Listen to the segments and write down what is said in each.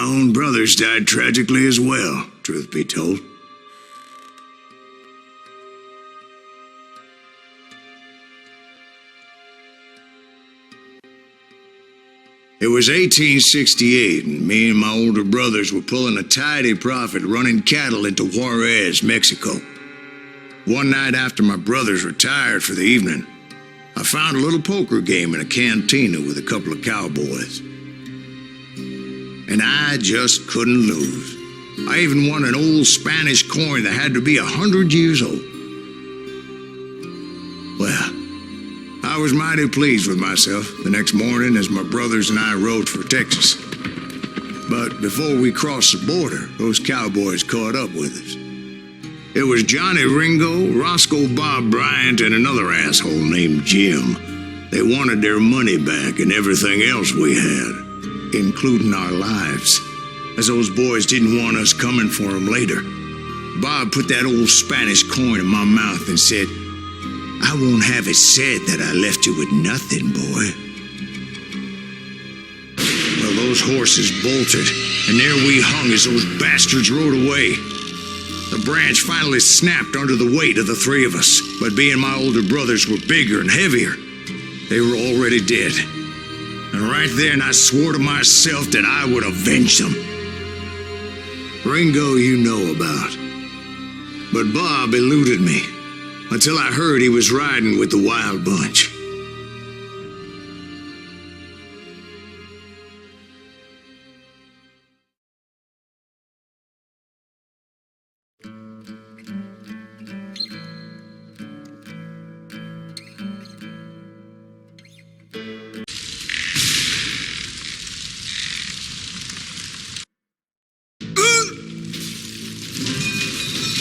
own brothers died tragically as well, truth be told. It was 1868, and me and my older brothers were pulling a tidy profit running cattle into Juarez, Mexico. One night after my brothers retired for the evening, I found a little poker game in a cantina with a couple of cowboys. And I just couldn't lose. I even won an old Spanish coin that had to be 100 years old. Well, I was mighty pleased with myself the next morning as my brothers and I rode for Texas. But before we crossed the border, those cowboys caught up with us. It was Johnny Ringo, Roscoe Bob Bryant, and another asshole named Jim. They wanted their money back and everything else we had, including our lives, as those boys didn't want us coming for them later. Bob put that old Spanish coin in my mouth and said, "I won't have it said that I left you with nothing, boy." Well, those horses bolted, and there we hung as those bastards rode away. The branch finally snapped under the weight of the three of us, but being my older brothers were bigger and heavier, they were already dead. And right then I swore to myself that I would avenge them. Ringo you know about. But Bob eluded me, until I heard he was riding with the Wild Bunch.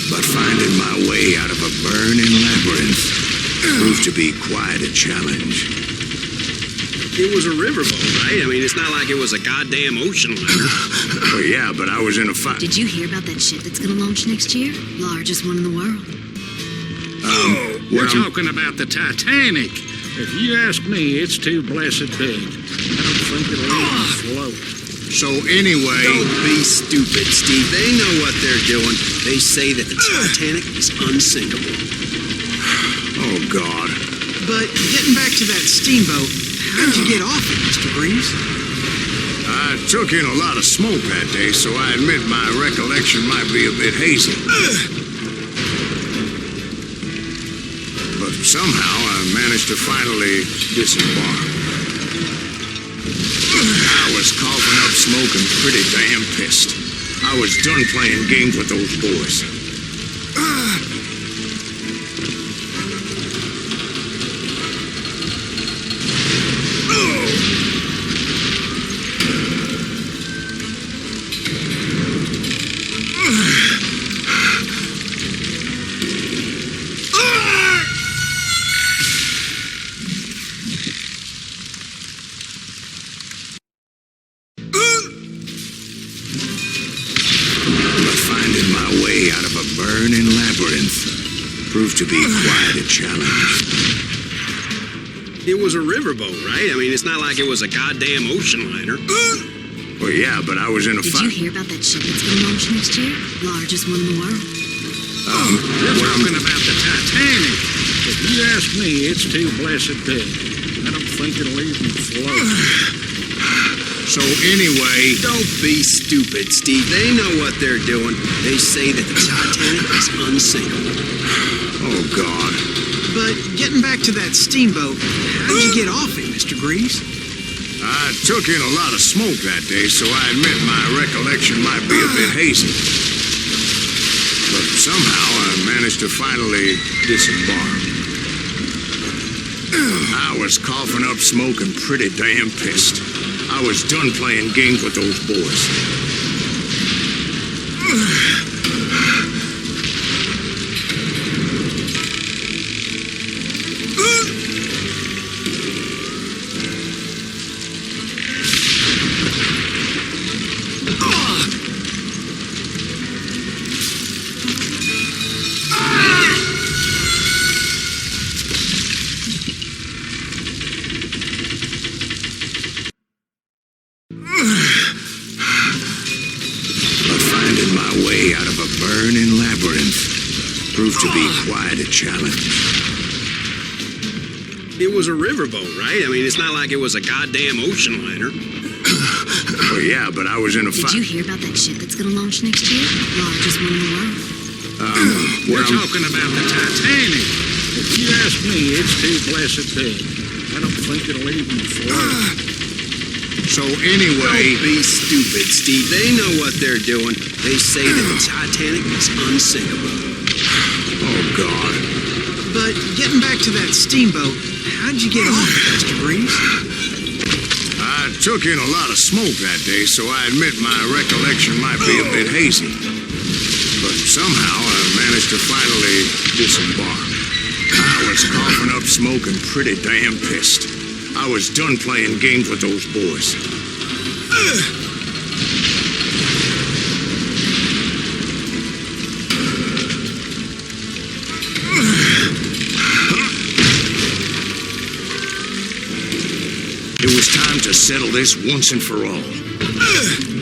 But finding my way out of a burning labyrinth proved to be quite a challenge. It was a riverboat, right? I mean, it's not like it was a goddamn ocean liner. Well, yeah, but I was in a fight. Did you hear about that ship that's gonna launch next year? Largest one in the world. We're talking about the Titanic. If you ask me, it's too blessed big. I don't think it'll even float. So anyway... Don't be stupid, Steve. They know what they're doing. They say that the Titanic is unsinkable. Oh, God. But getting back to that steamboat, how'd you get off it, Mr. Greaves? I took in a lot of smoke that day, so I admit my recollection might be a bit hazy. But somehow I managed to finally disembark. I was coughing up smoke and pretty damn pissed. I was done playing games with those boys. Finding my way out of a burning labyrinth proved to be quite a challenge. It was a riverboat, right? I mean, it's not like it was a goddamn ocean liner. Well, yeah, but I was in a Did fight. you hear about that ship that's gonna launch next year? Largest one in the world. We're talking about the Titanic. If you ask me, it's too blessed big. I don't think it'll even float. So anyway... Don't be stupid, Steve. They know what they're doing. They say that the Titanic is unsinkable. Oh, God. But getting back to that steamboat, how'd you get off it, Mr. Greaves? I took in a lot of smoke that day, so I admit my recollection might be a bit hazy. But somehow I managed to finally disembark. I was coughing up smoke and pretty damn pissed. I was done playing games with those boys. to be quite a challenge. It was a riverboat, right? I mean, it's not like it was a goddamn ocean liner. Well, yeah, but I was in a Did fight. you hear about that ship that's gonna launch next year? Largest one in the world. We're talking about the Titanic. If you ask me, it's too blessed big. I don't think it'll even float. So anyway, Don't be stupid, Steve. They know what they're doing. They say that the Titanic is unsinkable. oh God. But getting back to that steamboat, how'd you get off it, Mr. Breeze? I took in a lot of smoke that day, so I admit my recollection might be a bit hazy. But somehow I managed to finally disembark. I was coughing up smoke and pretty damn pissed. I was done playing games with those boys. It was time to settle this once and for all.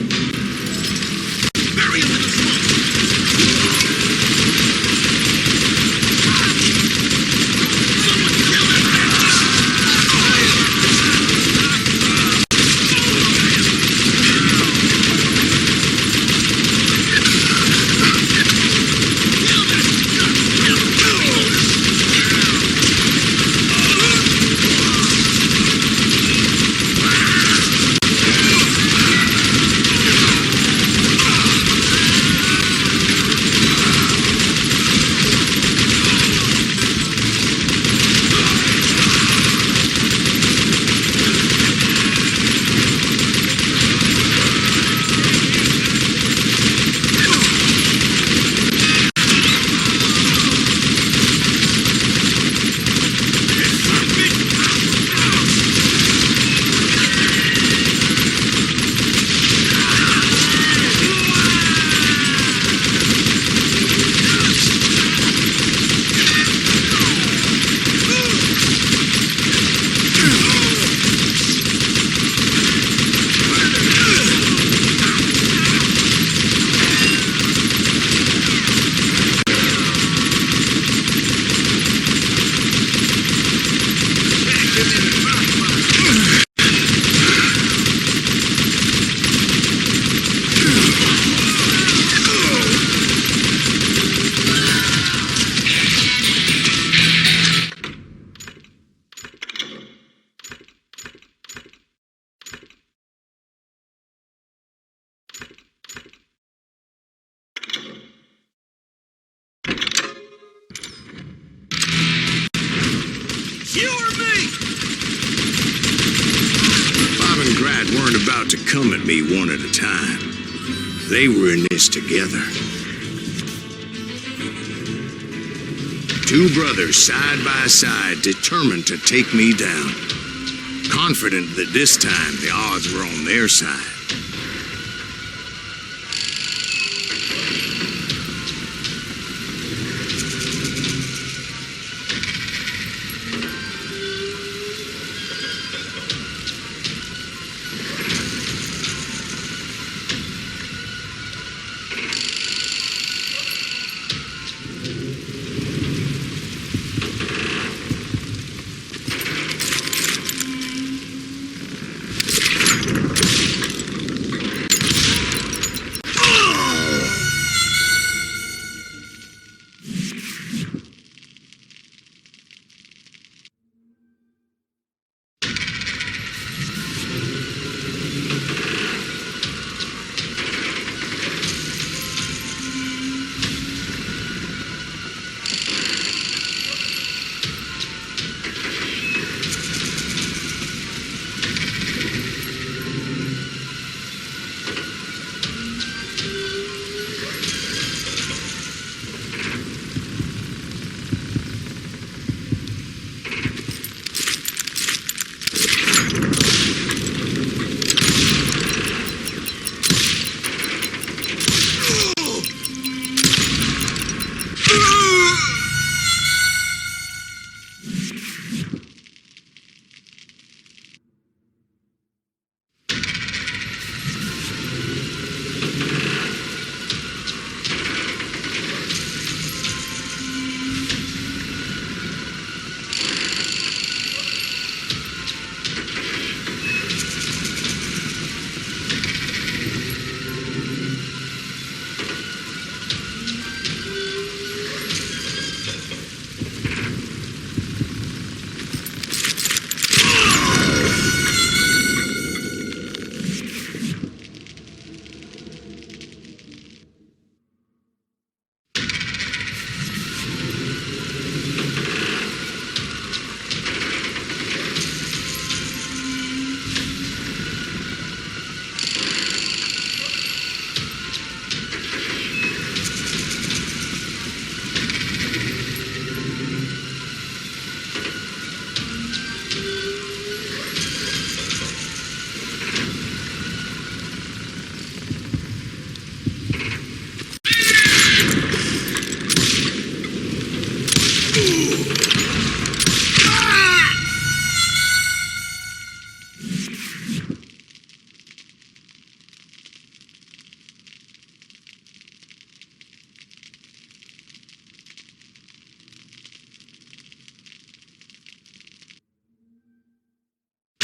Weren't about to come at me one at a time. They were in this together. Two brothers side by side, determined to take me down. Confident that this time the odds were on their side.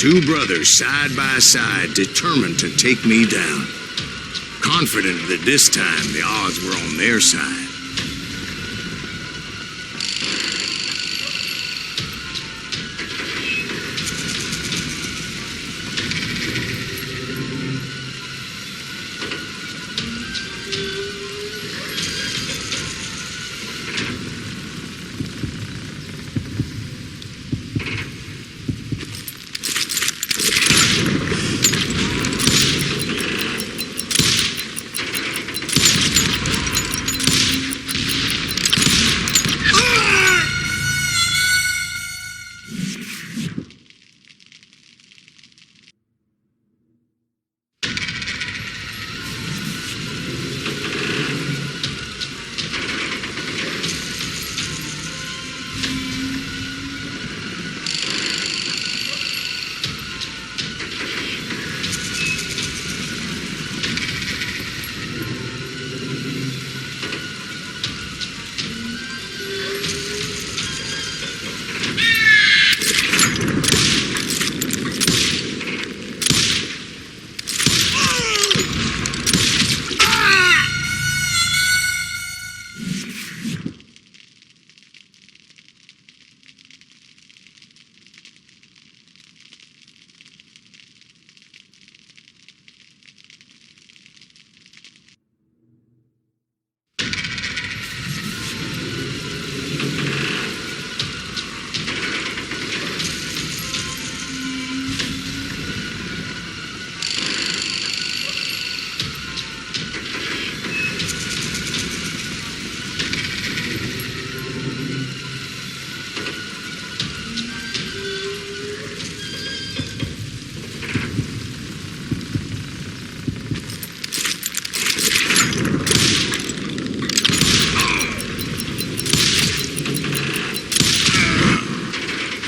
Two brothers side by side, determined to take me down. Confident that this time the odds were on their side.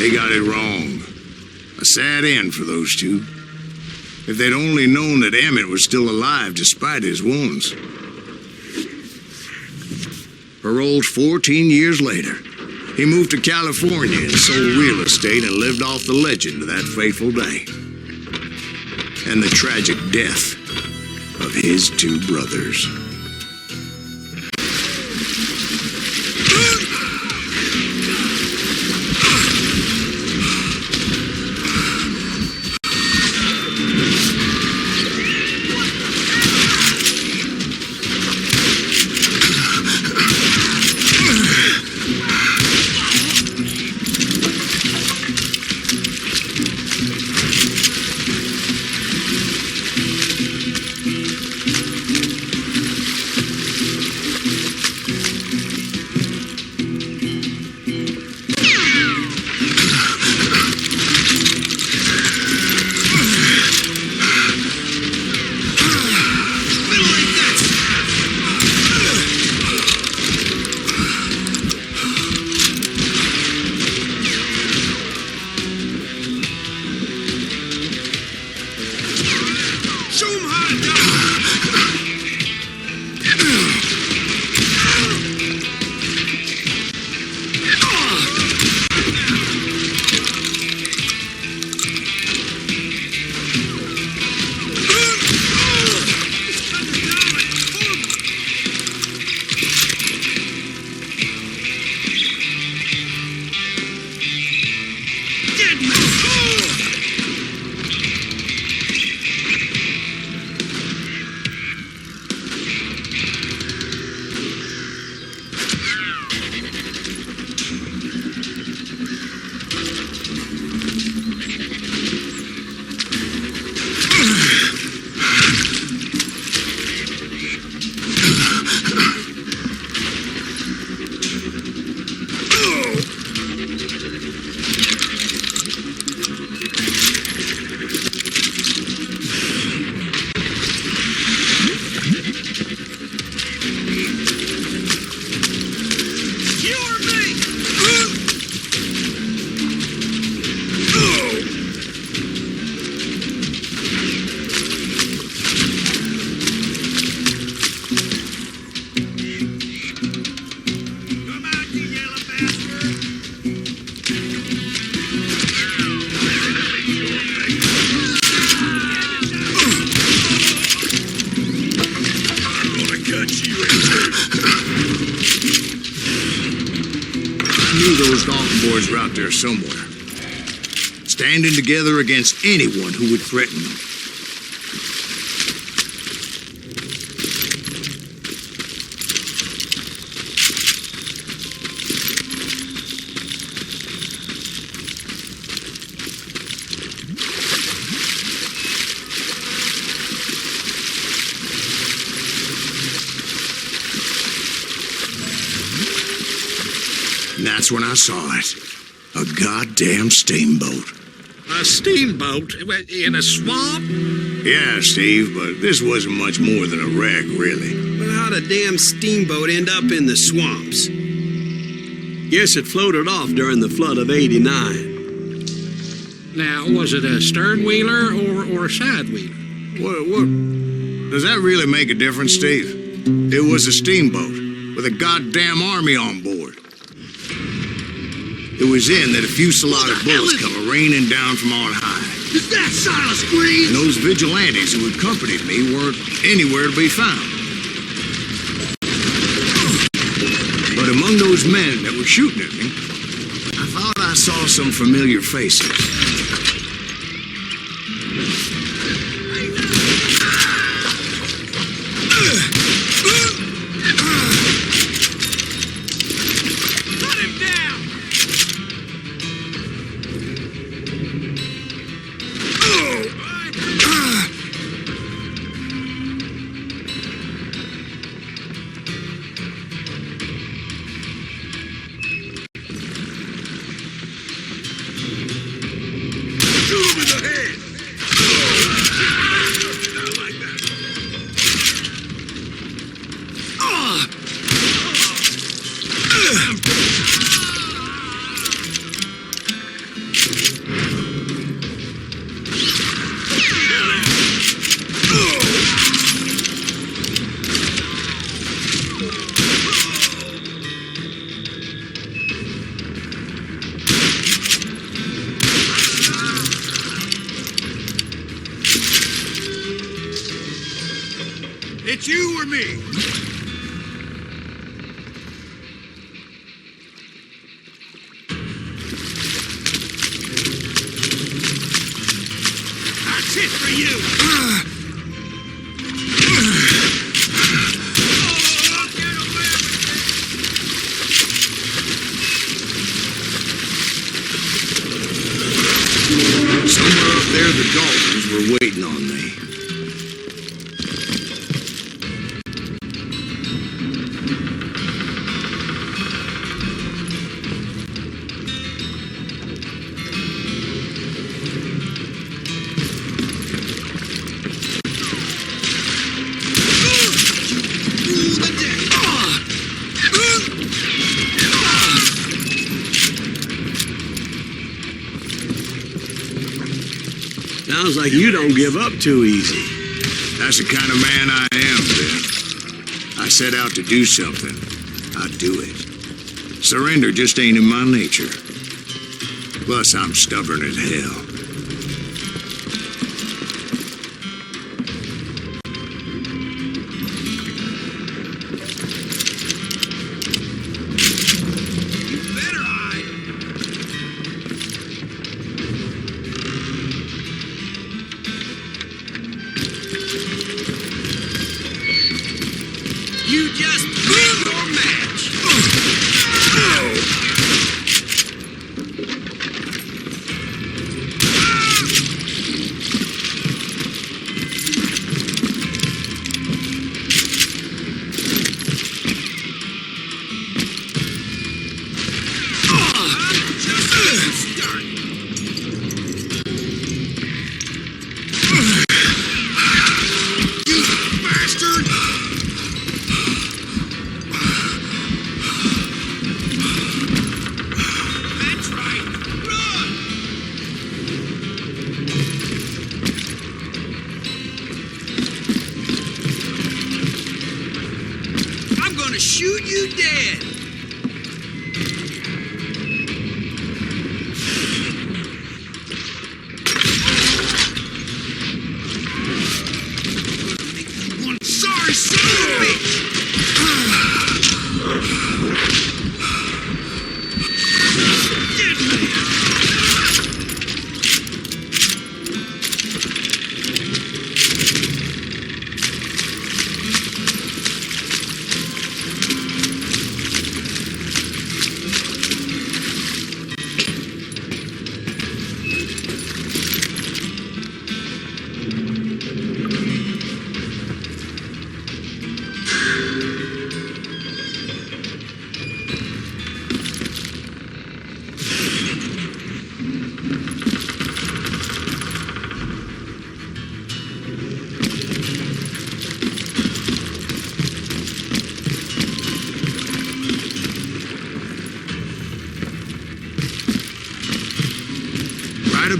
They got it wrong. A sad end for those two. If they'd only known that Emmett was still alive despite his wounds. Paroled 14 years later, he moved to California and sold real estate and lived off the legend of that fateful day. And the tragic death of his two brothers. Those Dalton boys were out there somewhere, standing together against anyone who would threaten them. And that's when I saw it. A goddamn steamboat. A steamboat in a swamp? Yeah, Steve, but this wasn't much more than a wreck, really. But how'd a damn steamboat end up in the swamps? Guess it floated off during the flood of '89. Now, was it a stern-wheeler or a side-wheeler? What? Does that really make a difference, Steve? It was a steamboat with a goddamn army on board. It was in that a fusillade of bullets come raining down from on high. Is that Silas Green? And those vigilantes who accompanied me weren't anywhere to be found. But among those men that were shooting at me, I thought I saw some familiar faces. Put him down! It's you or me? That's it for you! Somewhere up there, the Daltons were waiting on me. Sounds like you don't give up too easy. That's the kind of man I am, Ben. I set out to do something. I do it. Surrender just ain't in my nature. Plus, I'm stubborn as hell. You just blew your match! Shoot you dead! One sorry son of a bitch!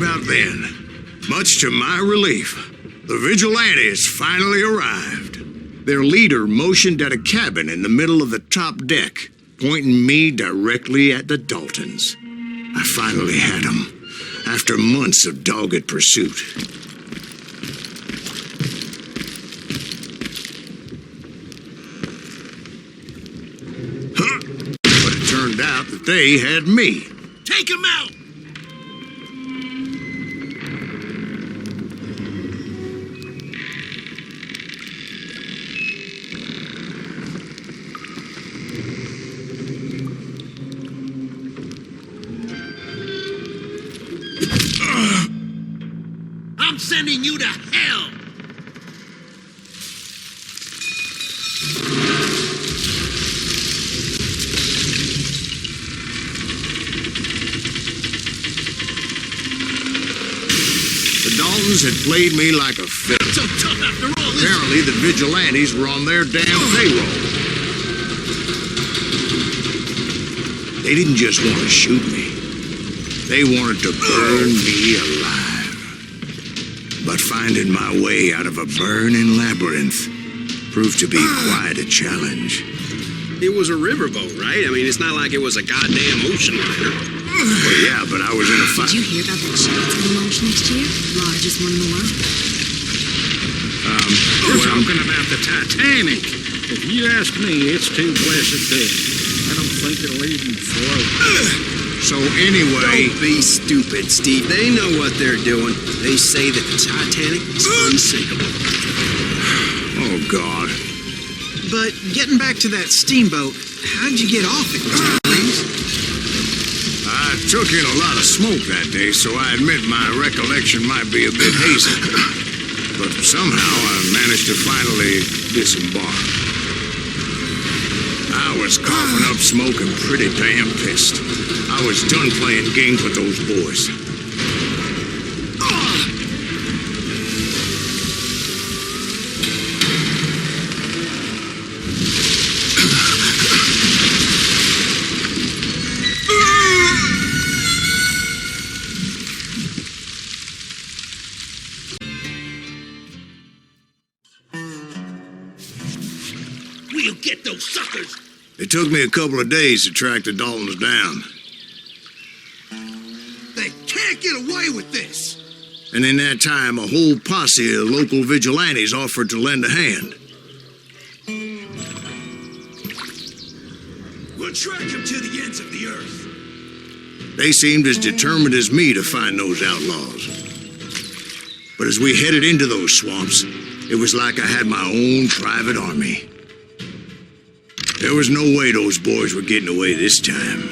about then, much to my relief, the vigilantes finally arrived. Their leader motioned at a cabin in the middle of the top deck, pointing me directly at the Daltons. I finally had them, after months of dogged pursuit. But it turned out that they had me. Take him out! I'm sending you to hell! The Daltons had played me like a fiddle. So tough after all this. Apparently, the vigilantes were on their damn payroll. They didn't just want to shoot me. They wanted to burn me alive. But finding my way out of a burning labyrinth proved to be quite a challenge. It was a riverboat, right? I mean, it's not like it was a goddamn ocean liner. Well, yeah, but I was in a fight. Did you hear about that ship that's gonna launch next year? Largest one in the world. We're talking about the Titanic. If you ask me, it's too blessed dead. I don't think it'll even float. So anyway... Don't be stupid, Steve. They know what they're doing. They say that the Titanic is unsinkable. Oh, God. But getting back to that steamboat, how'd you get off it, Mr. Reeves? I took in a lot of smoke that day, so I admit my recollection might be a bit hazy. But somehow I managed to finally disembark. I was coughing up smoke and pretty damn pissed. I was done playing games with those boys. We'll get those suckers! It took me a couple of days to track the Daltons down. They can't get away with this! And in that time, a whole posse of local vigilantes offered to lend a hand. We'll track them to the ends of the earth. They seemed as determined as me to find those outlaws. But as we headed into those swamps, it was like I had my own private army. There was no way those boys were getting away this time.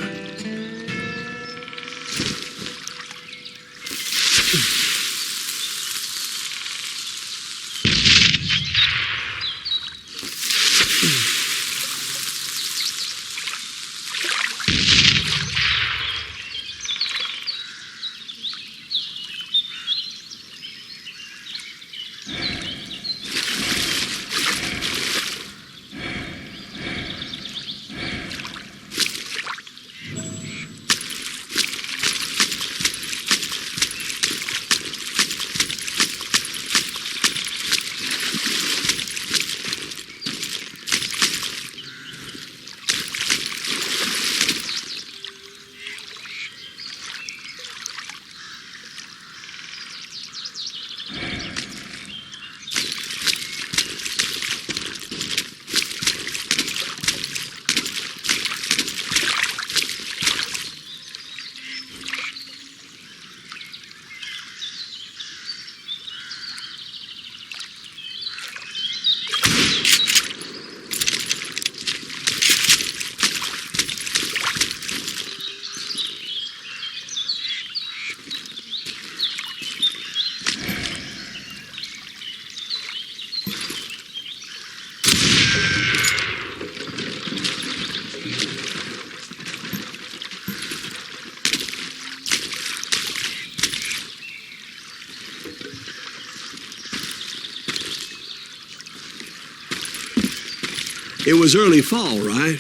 It was early fall, right?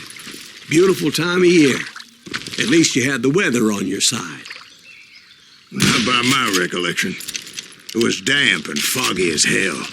Beautiful time of year. At least you had the weather on your side. Not by my recollection. It was damp and foggy as hell.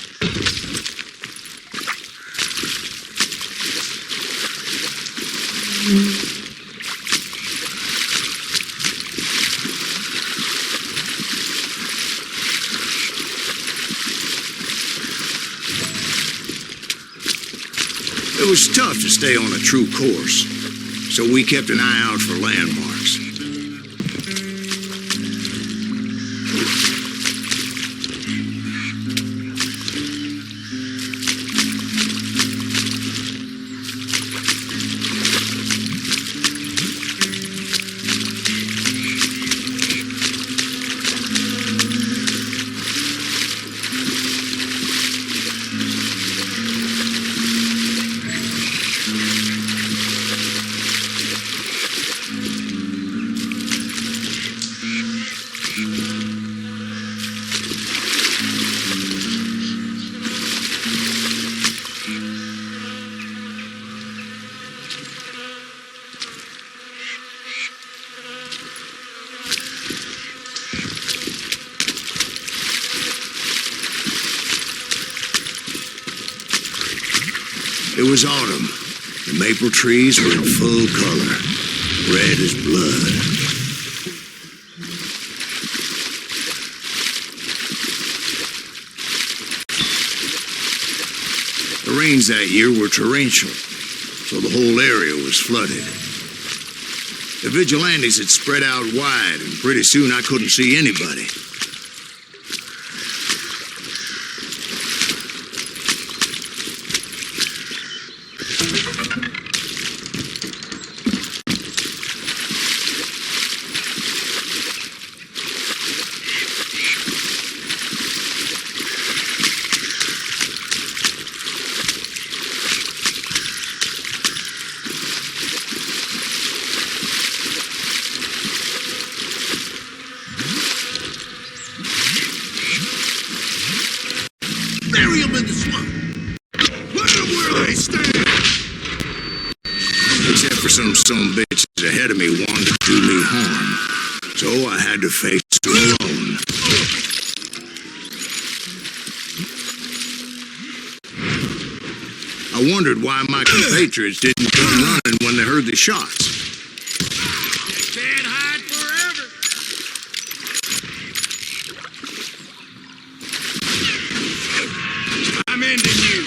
It was tough to stay on a true course, so we kept an eye out for landmarks. It was autumn. The maple trees were in full color, red as blood. The rains that year were torrential, so the whole area was flooded. The vigilantes had spread out wide, and pretty soon I couldn't see anybody. Bury them in the swamp. Let them where they stand. Except for some bitches ahead of me wanted to do me harm. So I had to face them alone. I wondered why my compatriots didn't come running when they heard the shots. They can't hide forever. I'm ending you.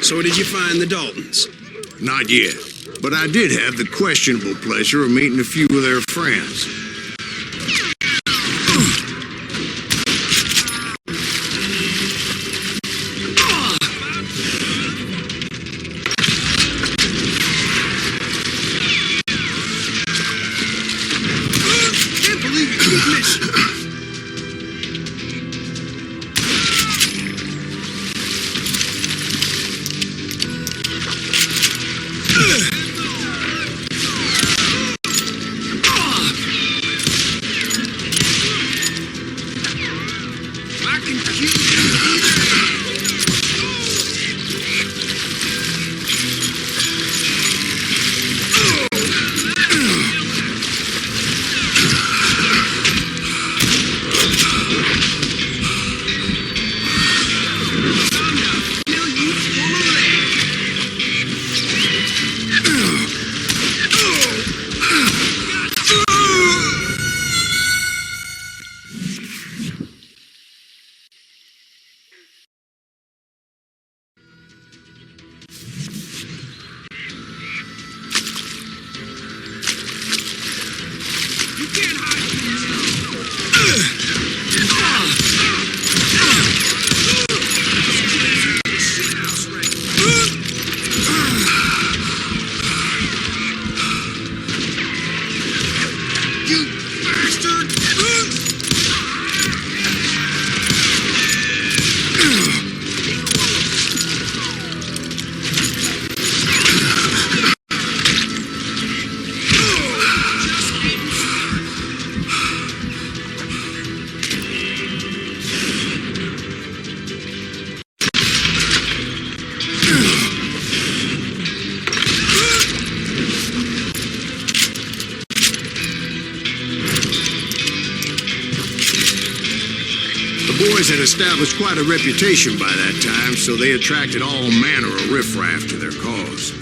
So did you find the Daltons? Not yet, but I did have the questionable pleasure of meeting a few of their friends. Can't believe you missed. boys had established quite a reputation by that time, so they attracted all manner of riffraff to their cause.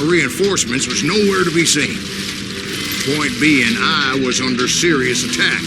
Reinforcements was nowhere to be seen. Point being, I was under serious attack.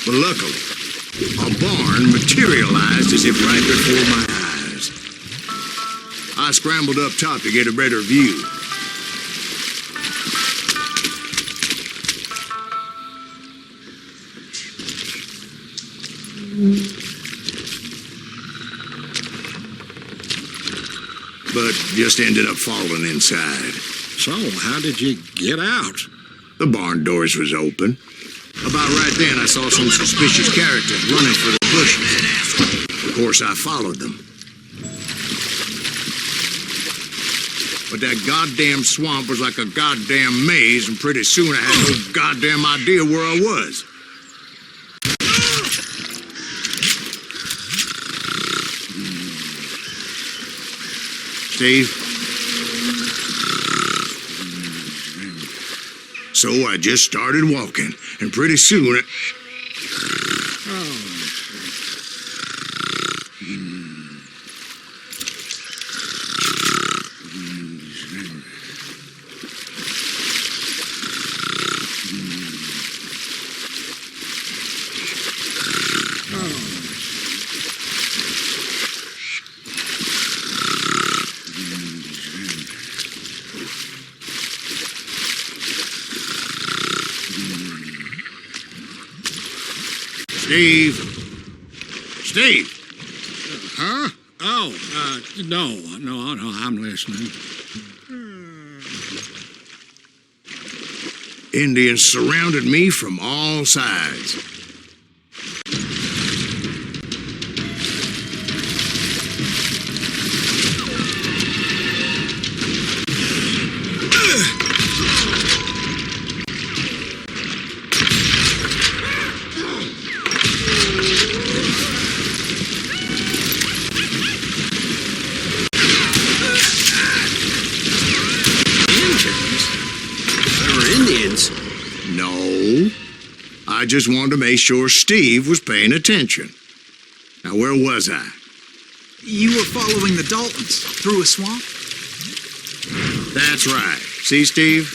But luckily, a barn materialized as if right before my eyes. I scrambled up top to get a better view. But just ended up falling inside. So, how did you get out? The barn doors was open. About right then, I saw some suspicious characters running for the bushes. Of course, I followed them. But that goddamn swamp was like a goddamn maze, and pretty soon I had no goddamn idea where I was. Steve? So I just started walking, and pretty soon... Steve? Steve! Huh? Oh, no, I'm listening. Indians surrounded me from all sides. No, I just wanted to make sure Steve was paying attention. Now, where was I? You were following the Daltons through a swamp? That's right. See, Steve?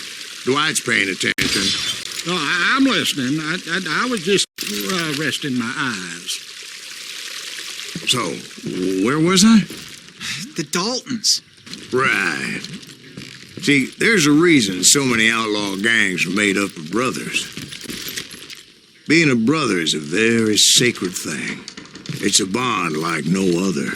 Dwight's paying attention. No, I'm listening. I was just resting my eyes. So, where was I? The Daltons. Right. See, there's a reason so many outlaw gangs are made up of brothers. Being a brother is a very sacred thing. It's a bond like no other.